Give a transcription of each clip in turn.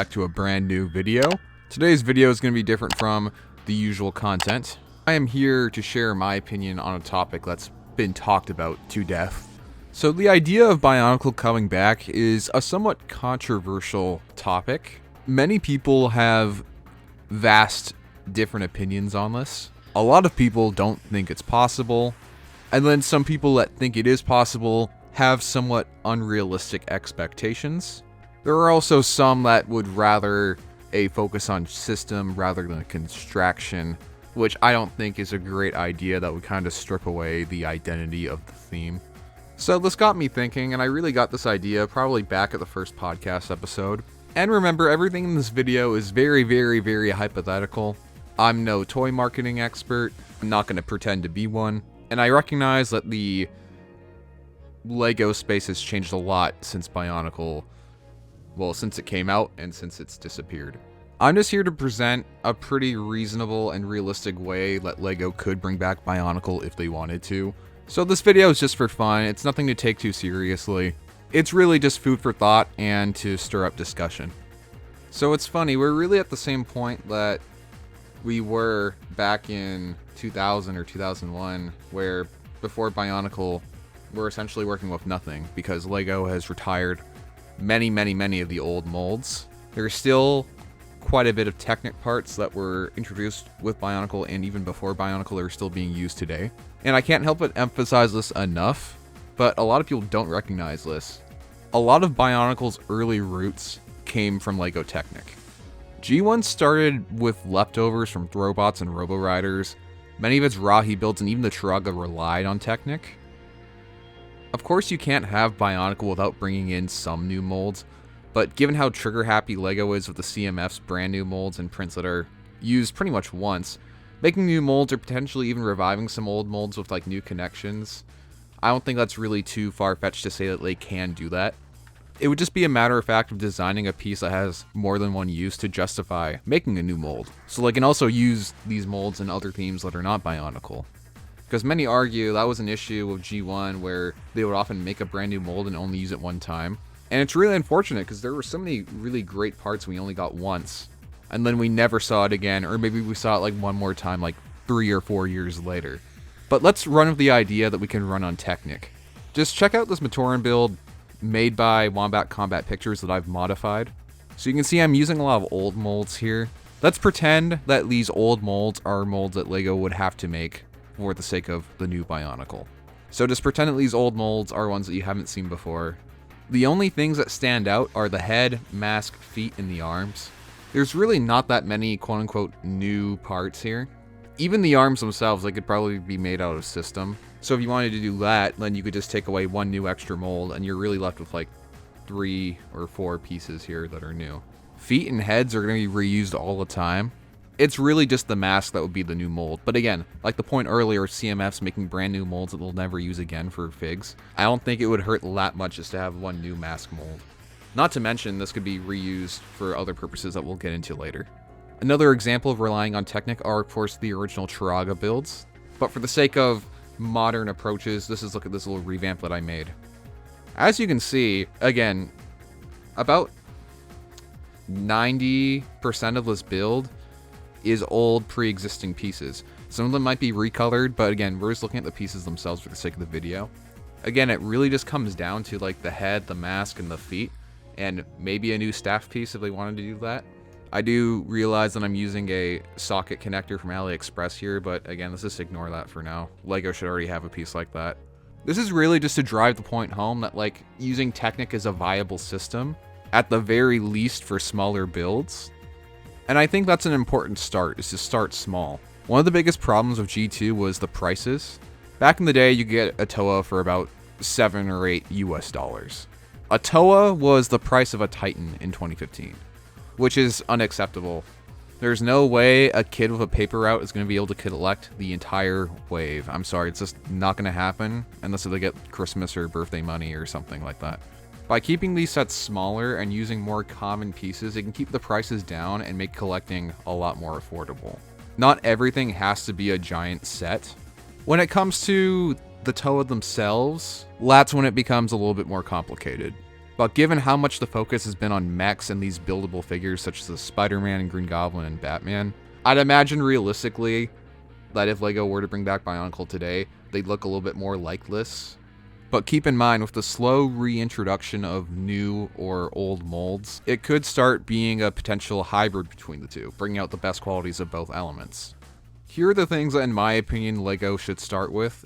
back to a brand new video. Today's video is going to be different from the usual content. I am here to share my opinion on a topic that's been talked about to death. So the idea of Bionicle coming back is a somewhat controversial topic. Many people have vast different opinions on this. A lot of people don't think it's possible, and then some people that think it is possible have somewhat unrealistic expectations. There are also some that would rather a focus on system rather than construction, which I don't think is a great idea. That would kind of strip away the identity of the theme. So this got me thinking, and I really got this idea probably back at the first podcast episode. And remember, everything in this video is very, very, very hypothetical. I'm no toy marketing expert. I'm not going to pretend to be one. And I recognize that the LEGO space has changed a lot since Bionicle, well, since it came out and since it's disappeared. I'm just here to present a pretty reasonable and realistic way that LEGO could bring back Bionicle if they wanted to. So this video is just for fun. It's nothing to take too seriously. It's really just food for thought and to stir up discussion. So it's funny, we're really at the same point that we were back in 2000 or 2001, where before Bionicle, we're essentially working with nothing because LEGO has retired many of the old molds. There's still quite a bit of Technic parts that were introduced with Bionicle and even before Bionicle that are still being used today. And I can't help but emphasize this enough, but a lot of people don't recognize this. A lot of Bionicle's early roots came from LEGO Technic. G1 started with leftovers from Throwbots and Robo-Riders. Many of its Rahi builds and even the Turaga relied on Technic. Of course, you can't have Bionicle without bringing in some new molds, but given how trigger-happy LEGO is with the CMF's brand new molds and prints that are used pretty much once, making new molds or potentially even reviving some old molds with like new connections, I don't think that's really too far-fetched to say that they can do that. It would just be a matter of fact of designing a piece that has more than one use to justify making a new mold, so they can also use these molds in other themes that are not Bionicle. Because many argue that was an issue with G1 where they would often make a brand new mold and only use it one time. And it's really unfortunate because there were so many really great parts we only got once. And then we never saw it again, or maybe we saw it like one more time like 3 or 4 years later. But let's run with the idea that we can run on Technic. Just check out this Matoran build made by Wombat Combat Pictures that I've modified. So you can see I'm using a lot of old molds here. Let's pretend that these old molds are molds that LEGO would have to make for the sake of the new Bionicle. So just pretend that these old molds are ones that you haven't seen before. The only things that stand out are the head, mask, feet, and the arms. There's really not that many quote-unquote new parts here. Even the arms themselves, they could probably be made out of system. So if you wanted to do that, then you could just take away one new extra mold and you're really left with like 3 or 4 pieces here that are new. Feet and heads are going to be reused all the time. It's really just the mask that would be the new mold. But again, like the point earlier, CMF's making brand new molds that they'll never use again for figs. I don't think it would hurt that much just to have one new mask mold. Not to mention, this could be reused for other purposes that we'll get into later. Another example of relying on Technic are, of course, the original Turaga builds. But for the sake of modern approaches, look at this little revamp that I made. As you can see, again, about 90% of this build is old pre-existing pieces. Some of them might be recolored, but again, we're just looking at the pieces themselves for the sake of the video. Again, it really just comes down to like the head, the mask, and the feet, and maybe a new staff piece if they wanted to do that. I do realize that I'm using a socket connector from AliExpress here, but again, let's just ignore that for now. LEGO should already have a piece like that. This is really just to drive the point home that like using Technic is a viable system, at the very least for smaller builds. And I think that's an important start, is to start small. One of the biggest problems with G2 was the prices. Back in the day, you could get a Toa for about $7 or $8 US. A Toa was the price of a Titan in 2015, which is unacceptable. There's no way a kid with a paper route is going to be able to collect the entire wave. I'm sorry, it's just not going to happen unless they get Christmas or birthday money or something like that. By keeping these sets smaller and using more common pieces, it can keep the prices down and make collecting a lot more affordable. Not everything has to be a giant set. When it comes to the Toa themselves, that's when it becomes a little bit more complicated. But given how much the focus has been on mechs and these buildable figures such as the Spider-Man and Green Goblin and Batman, I'd imagine realistically that if LEGO were to bring back Bionicle today, they'd look a little bit more like this. But keep in mind, with the slow reintroduction of new or old molds, it could start being a potential hybrid between the two, bringing out the best qualities of both elements. Here are the things that, in my opinion, LEGO should start with.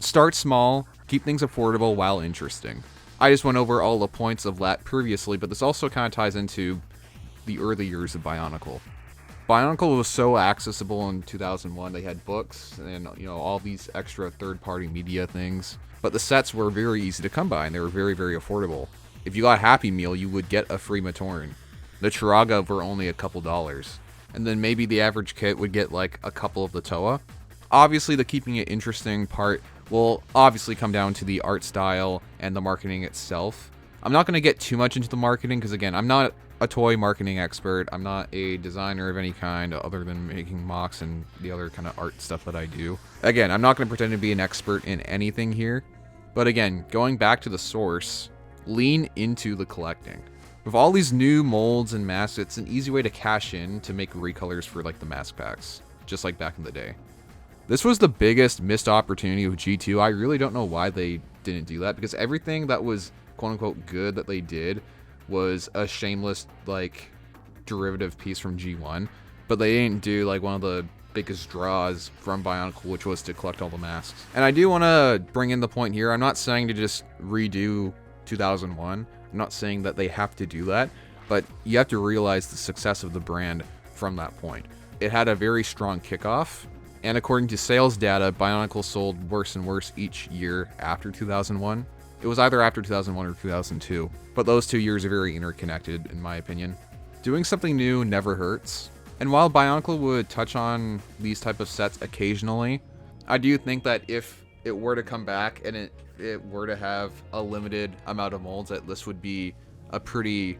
Start small, keep things affordable while interesting. I just went over all the points of that previously, but this also kind of ties into the early years of Bionicle. Bionicle was so accessible in 2001. They had books and all these extra third-party media things, but the sets were very easy to come by and they were very, very affordable. If you got a Happy Meal, you would get a free Matoran. The Chiraga were only a couple dollars, and then maybe the average kit would get like a couple of the Toa. Obviously, the keeping it interesting part will obviously come down to the art style and the marketing itself. I'm not going to get too much into the marketing because, again, I'm not a toy marketing expert. I'm not a designer of any kind other than making mocks and the other kind of art stuff that I do. Again, I'm not going to pretend to be an expert in anything here. But again, going back to the source, lean into the collecting. With all these new molds and masks, it's an easy way to cash in to make recolors for like the mask packs, just like back in the day. This was the biggest missed opportunity with G2. I really don't know why they didn't do that, because everything that was quote-unquote good that they did was a shameless, like, derivative piece from G1. But they didn't do, like, one of the biggest draws from Bionicle, which was to collect all the masks. And I do want to bring in the point here. I'm not saying to just redo 2001. I'm not saying that they have to do that. But you have to realize the success of the brand from that point. It had a very strong kickoff. And according to sales data, Bionicle sold worse and worse each year after 2001. It was either after 2001 or 2002, but those 2 years are very interconnected, in my opinion. Doing something new never hurts, and while Bionicle would touch on these type of sets occasionally, I do think that if it were to come back and it were to have a limited amount of molds, that this would be a pretty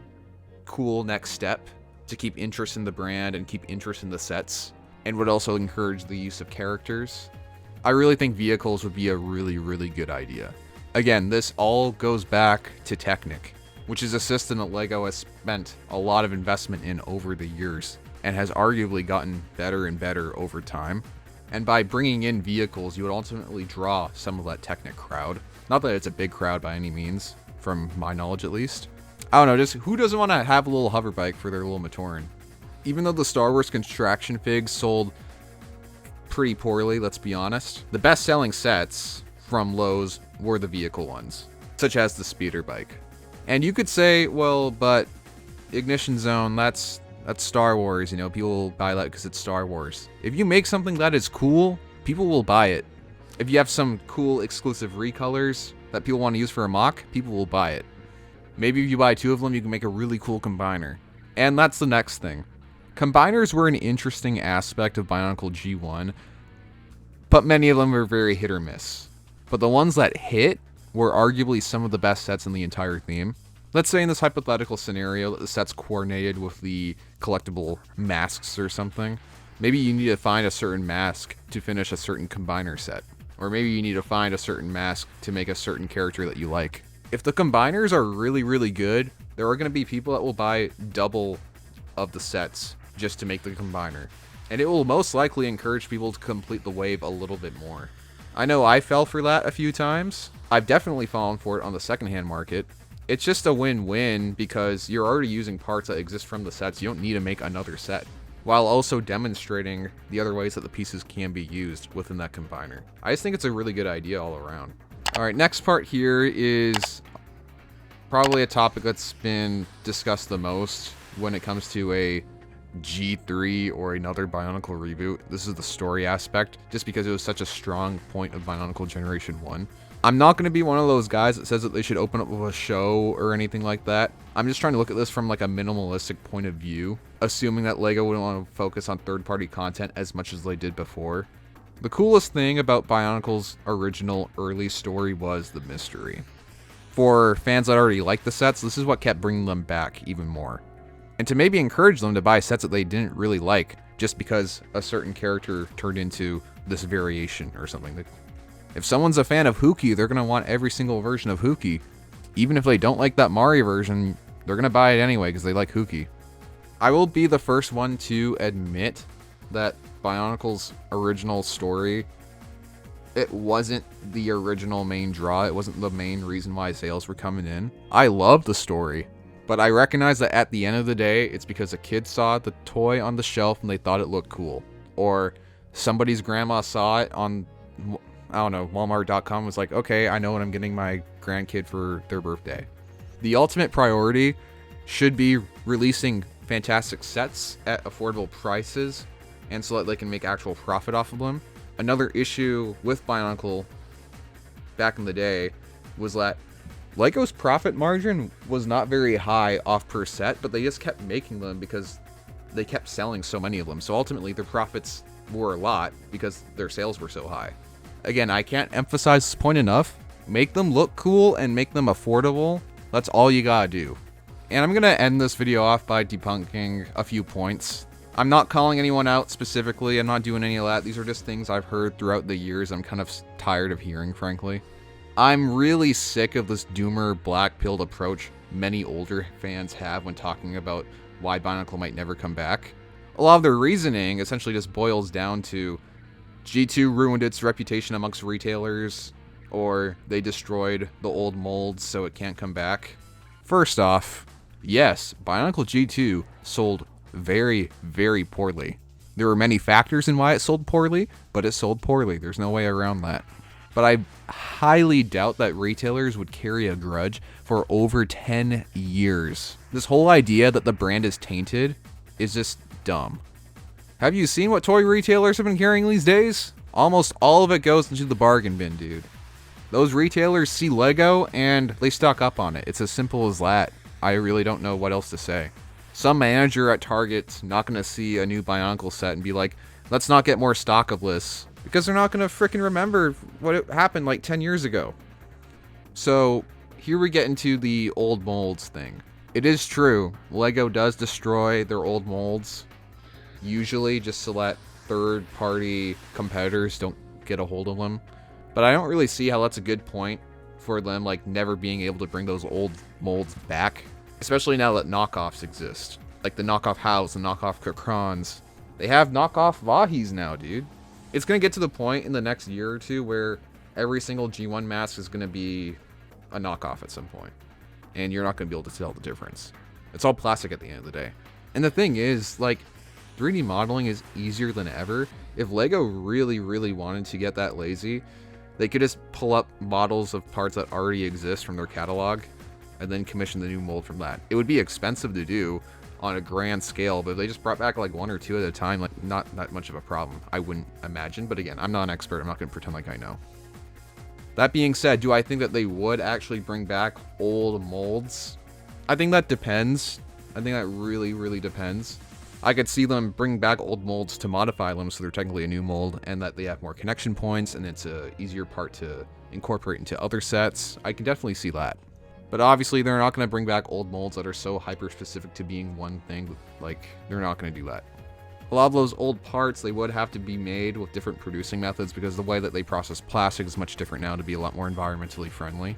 cool next step to keep interest in the brand and keep interest in the sets, and would also encourage the use of characters. I really think vehicles would be a really, really good idea. Again, this all goes back to Technic, which is a system that LEGO has spent a lot of investment in over the years, and has arguably gotten better and better over time. And by bringing in vehicles, you would ultimately draw some of that Technic crowd. Not that it's a big crowd by any means, from my knowledge at least. I don't know, just who doesn't want to have a little hover bike for their little Matoran? Even though the Star Wars Construction figs sold pretty poorly, let's be honest, the best-selling sets from Lowe's were the vehicle ones, such as the speeder bike. And you could say, well, but Ignition Zone, that's Star Wars, people will buy that because it's Star Wars. If you make something that is cool, people will buy it. If you have some cool exclusive recolors that people want to use for a mock, people will buy it. Maybe if you buy 2 of them, you can make a really cool combiner. And that's the next thing. Combiners were an interesting aspect of Bionicle G1, but many of them were very hit or miss. But the ones that hit were arguably some of the best sets in the entire theme. Let's say in this hypothetical scenario that the set's coordinated with the collectible masks or something. Maybe you need to find a certain mask to finish a certain combiner set. Or maybe you need to find a certain mask to make a certain character that you like. If the combiners are really, really good, there are going to be people that will buy double of the sets just to make the combiner. And it will most likely encourage people to complete the wave a little bit more. I know I fell for that a few times. I've definitely fallen for it on the secondhand market. It's just a win-win because you're already using parts that exist from the sets. You don't need to make another set, while also demonstrating the other ways that the pieces can be used within that combiner. I just think it's a really good idea all around. Alright, next part here is probably a topic that's been discussed the most when it comes to a G3 or another Bionicle reboot. This is the story aspect, just because it was such a strong point of Bionicle Generation 1. I'm not going to be one of those guys that says that they should open up with a show or anything like that. I'm just trying to look at this from like a minimalistic point of view, assuming that LEGO wouldn't want to focus on third-party content as much as they did before. The coolest thing about Bionicle's original early story was the mystery. For fans that already liked the sets, this is what kept bringing them back even more. And to maybe encourage them to buy sets that they didn't really like, just because a certain character turned into this variation or something. If someone's a fan of Hookie, they're going to want every single version of Hookie. Even if they don't like that Mario version, they're going to buy it anyway because they like Hooky. I will be the first one to admit that Bionicle's original story, it wasn't the original main draw. It wasn't the main reason why sales were coming in. I love the story, but I recognize that at the end of the day, it's because a kid saw the toy on the shelf and they thought it looked cool. Or somebody's grandma saw it on, I don't know, Walmart.com, was like, okay, I know what I'm getting my grandkid for their birthday. The ultimate priority should be releasing fantastic sets at affordable prices, and so that they can make actual profit off of them. Another issue with Bionicle back in the day was that LEGO's profit margin was not very high off per set, but they just kept making them because they kept selling so many of them. So ultimately their profits were a lot because their sales were so high. Again, I can't emphasize this point enough. Make them look cool and make them affordable. That's all you gotta do. And I'm gonna end this video off by debunking a few points. I'm not calling anyone out specifically. I'm not doing any of that. These are just things I've heard throughout the years. I'm kind of tired of hearing, frankly. I'm really sick of this doomer black-pilled approach many older fans have when talking about why Bionicle might never come back. A lot of their reasoning essentially just boils down to G2 ruined its reputation amongst retailers, or they destroyed the old molds so it can't come back. First off, yes, Bionicle G2 sold very, very poorly. There were many factors in why it sold poorly, but it sold poorly. There's no way around that. But I highly doubt that retailers would carry a grudge for over 10 years. This whole idea that the brand is tainted is just dumb. Have you seen what toy retailers have been carrying these days? Almost all of it goes into the bargain bin, dude. Those retailers see LEGO and they stock up on it. It's as simple as that. I really don't know what else to say. Some manager at Target's not going to see a new Bionicle set and be like, let's not get more stock of this. Because they're not going to freaking remember what happened like 10 years ago. So here we get into the old molds thing. It is true, LEGO does destroy their old molds, usually just to let third-party competitors don't get a hold of them. But I don't really see how that's a good point for them, like, never being able to bring those old molds back. Especially now that knockoffs exist. Like the knockoff Hows, the knockoff Kakrons. They have knockoff Vahis now, dude. It's going to get to the point in the next year or two where every single G1 mask is going to be a knockoff at some point. And you're not going to be able to tell the difference. It's all plastic at the end of the day. And the thing is, like, 3D modeling is easier than ever. If LEGO really, really wanted to get that lazy, they could just pull up models of parts that already exist from their catalog and then commission the new mold from that. It would be expensive to do on a grand scale, but if they just brought back like one or two at a time, like not that much of a problem, I wouldn't imagine. But again, I'm not an expert. I'm not going to pretend like I know. That being said, do I think that they would actually bring back old molds? I think that depends. I think that really, really depends. I could see them bring back old molds to modify them so they're technically a new mold and that they have more connection points and it's a easier part to incorporate into other sets. I can definitely see that. But obviously, they're not going to bring back old molds that are so hyper-specific to being one thing. Like, they're not going to do that. A lot of those old parts, they would have to be made with different producing methods because the way that they process plastic is much different now to be a lot more environmentally friendly.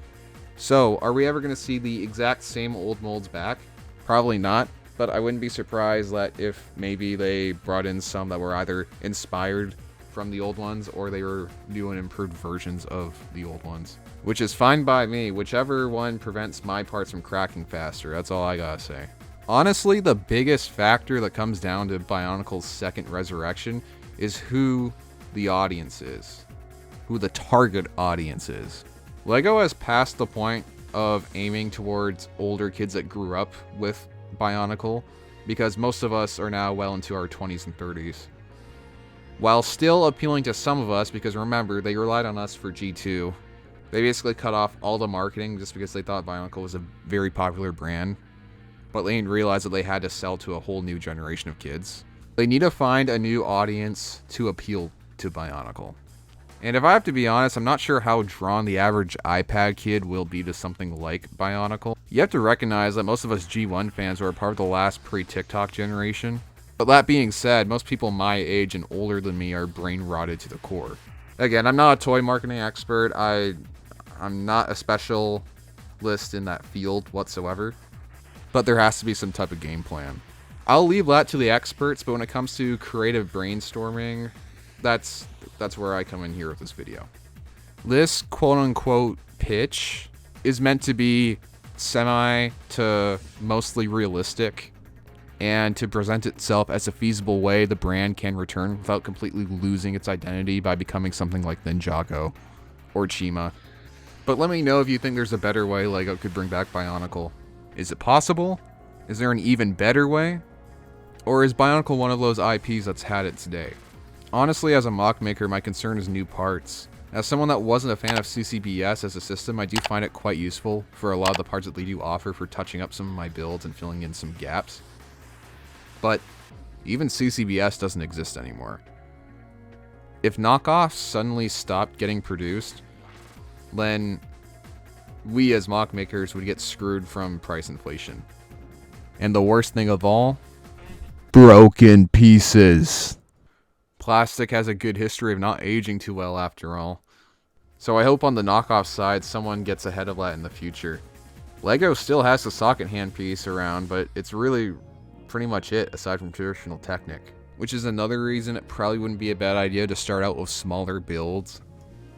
So, are we ever going to see the exact same old molds back? Probably not, but I wouldn't be surprised that if maybe they brought in some that were either inspired from the old ones or they were new and improved versions of the old ones. Which is fine by me. Whichever one prevents my parts from cracking faster. That's all I gotta say. Honestly, the biggest factor that comes down to Bionicle's second resurrection is who the audience is. Who the target audience is. LEGO has passed the point of aiming towards older kids that grew up with Bionicle because most of us are now well into our 20s and 30s. While still appealing to some of us because remember, they relied on us for G2. They basically cut off all the marketing just because they thought Bionicle was a very popular brand. But they didn't realize that they had to sell to a whole new generation of kids. They need to find a new audience to appeal to Bionicle. And if I have to be honest, I'm not sure how drawn the average iPad kid will be to something like Bionicle. You have to recognize that most of us G1 fans were a part of the last pre-TikTok generation. But that being said, most people my age and older than me are brain rotted to the core. Again, I'm not a toy marketing expert. I'm not a special list in that field whatsoever, but there has to be some type of game plan. I'll leave that to the experts, but when it comes to creative brainstorming, that's where I come in here with this video. This quote-unquote pitch is meant to be semi to mostly realistic and to present itself as a feasible way the brand can return without completely losing its identity by becoming something like Ninjago or Chima. But let me know if you think there's a better way LEGO could bring back Bionicle. Is it possible? Is there an even better way? Or is Bionicle one of those IPs that's had its day? Honestly, as a mock maker, my concern is new parts. As someone that wasn't a fan of CCBS as a system, I do find it quite useful for a lot of the parts that they do offer for touching up some of my builds and filling in some gaps. But even CCBS doesn't exist anymore. If knockoffs suddenly stopped getting produced, then we as mock makers would get screwed from price inflation. And the worst thing of all, broken pieces. Plastic has a good history of not aging too well after all. So I hope on the knockoff side someone gets ahead of that in the future. LEGO still has the socket handpiece around, but it's really pretty much it aside from traditional Technic. Which is another reason it probably wouldn't be a bad idea to start out with smaller builds.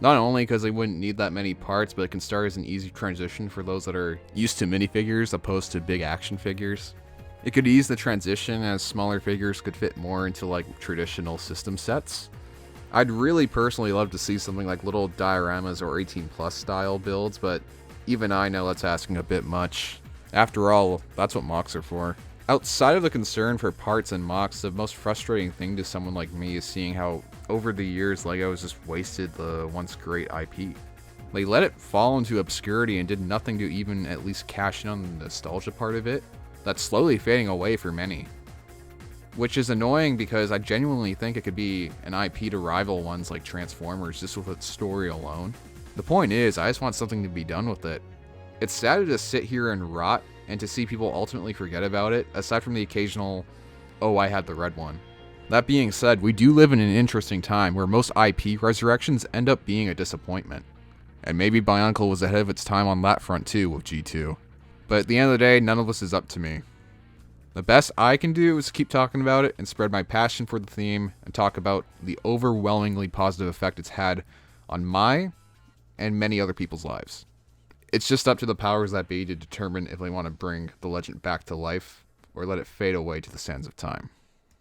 Not only because they wouldn't need that many parts, but it can start as an easy transition for those that are used to minifigures opposed to big action figures. It could ease the transition as smaller figures could fit more into like traditional system sets. I'd really personally love to see something like little dioramas or 18+ style builds, but even I know that's asking a bit much. After all, that's what mocks are for. Outside of the concern for parts and mocks, the most frustrating thing to someone like me is seeing how over the years LEGO has just wasted the once great IP. They let it fall into obscurity and did nothing to even at least cash in on the nostalgia part of it. That's slowly fading away for many. Which is annoying because I genuinely think it could be an IP to rival ones like Transformers just with its story alone. The point is, I just want something to be done with it. It's sad to just sit here and rot and to see people ultimately forget about it, aside from the occasional, oh, I had the red one. That being said, we do live in an interesting time where most IP resurrections end up being a disappointment. And maybe Bionicle was ahead of its time on that front too with G2. But at the end of the day, none of this is up to me. The best I can do is keep talking about it and spread my passion for the theme and talk about the overwhelmingly positive effect it's had on my and many other people's lives. It's just up to the powers that be to determine if they want to bring the legend back to life or let it fade away to the sands of time.